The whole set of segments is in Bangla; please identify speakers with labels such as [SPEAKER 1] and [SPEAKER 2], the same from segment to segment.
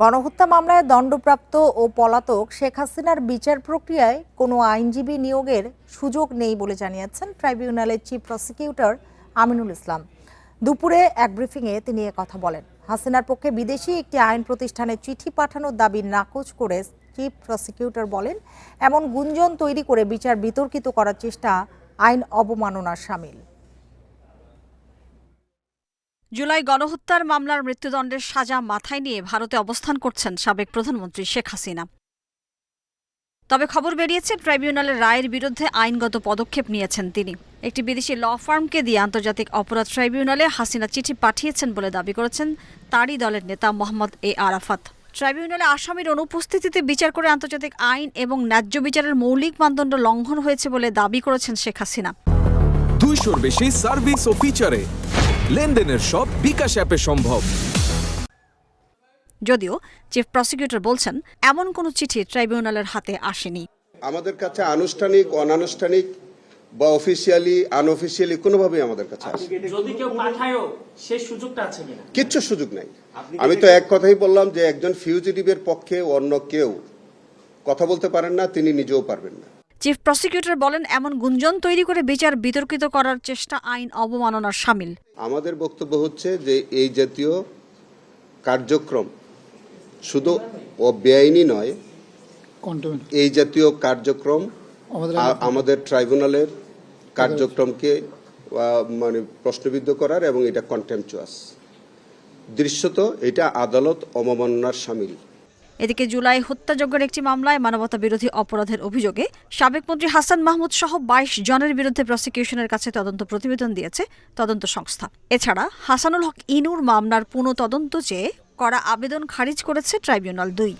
[SPEAKER 1] গণহত্যা মামলায় দণ্ডপ্রাপ্ত ও পলাতক শেখ হাসিনার বিচার প্রক্রিয়ায় কোনো আইনজীবী নিয়োগের সুযোগ নেই বলে জানিয়েছেন ট্রাইব্যুনালের চিফ প্রসিকিউটর আমিনুল ইসলাম। দুপুরে এক ব্রিফিংয়ে তিনি কথা বলেন। হাসিনার পক্ষে বিদেশি একটি আইন প্রতিষ্ঠানে চিঠি পাঠানোর দাবি নাকচ করে চিফ প্রসিকিউটর বলেন, এমন গুঞ্জন তৈরি করে বিচার বিতর্কিত করার চেষ্টা আইন অবমাননার শামিল।
[SPEAKER 2] জুলাই গণহত্যার মামলার মৃত্যুদণ্ডের সাজা মাথায় নিয়ে ভারতে অবস্থান করছেন সাবেক প্রধানমন্ত্রী শেখ হাসিনা। তবে খবর বেরিয়েছে, ট্রাইব্যুনালের রায়ের বিরুদ্ধে আইনগত পদক্ষেপ নিয়েছেন তিনি। একটি বিদেশি ল ফার্মকে দিয়ে আন্তর্জাতিক অপরাধ ট্রাইব্যুনালে হাসিনা চিঠি পাঠিয়েছেন বলে দাবি করেছেন তারই দলের নেতা মোহাম্মদ এ আরাফাত। ট্রাইব্যুনালে আসামির অনুপস্থিতিতে বিচার করে আন্তর্জাতিক আইন এবং ন্যায্য বিচারের মৌলিক মানদণ্ড লঙ্ঘন হয়েছে বলে দাবি করেছেন শেখ হাসিনা।
[SPEAKER 3] 200-র বেশি সার্ভিস ও ফিচারে লেনদেনের সব বিকাশ অ্যাপে সম্ভব।
[SPEAKER 2] যদিও চিফ প্রসিকিউটর বলছেন, এমন কোনো চিঠি ট্রাইব্যুনালের হাতে আসেনি।
[SPEAKER 4] আমাদের কাছে আনুষ্ঠানিক, অনানুষ্ঠানিক বা অফিসিয়ালি, আনঅফিসিয়ালি কোনোভাবেই আমাদের কাছে আসে।
[SPEAKER 5] যদি কেউ পাঠায়ও সেই সুযোগটা আছে কিনা?
[SPEAKER 4] কিচ্ছু সুযোগ নাই। আমি তো এক কথাই বললাম যে একজন ফিউজিটিভের পক্ষে অন্য কেউ কথা বলতে পারেন না, তিনি নিজেও পারবেন না।
[SPEAKER 2] চিফ প্রসিকিউটর বলেন, এমন গুঞ্জন তৈরি করে বিচার বিতর্কিত করার চেষ্টা আইন অবমাননার শামিল।
[SPEAKER 4] আমাদের বক্তব্য হচ্ছে যে এই জাতীয় কার্যক্রম শুধু বেআইনি নয়, এই জাতীয় কার্যক্রম আমাদের ট্রাইব্যুনালের কার্যক্রমকে মানে প্রশ্নবিদ্ধ করার এবং এটা কন্টেম্পচুয়াস। দৃশ্যত এটা আদালত অবমাননার শামিল।
[SPEAKER 2] এদিকে জুলাই হত্যাযজ্ঞের একটি মামলায় মানবতা বিরোধী অপরাধের অভিযোগে সাবেক মন্ত্রী হাসান মাহমুদ সহ 22 জনের বিরুদ্ধে প্রসিকিউশনের কাছে তদন্ত প্রতিবেদন দিয়েছে তদন্ত সংস্থা। এছাড়া হাসানুল হক ইনুর মামলার পুনঃ তদন্ত চেয়ে করা আবেদন খারিজ করেছে tribunal 2।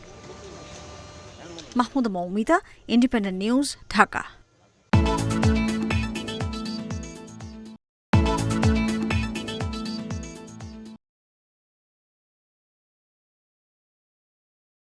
[SPEAKER 2] Mahmuda Moumita, independent news, Dhaka.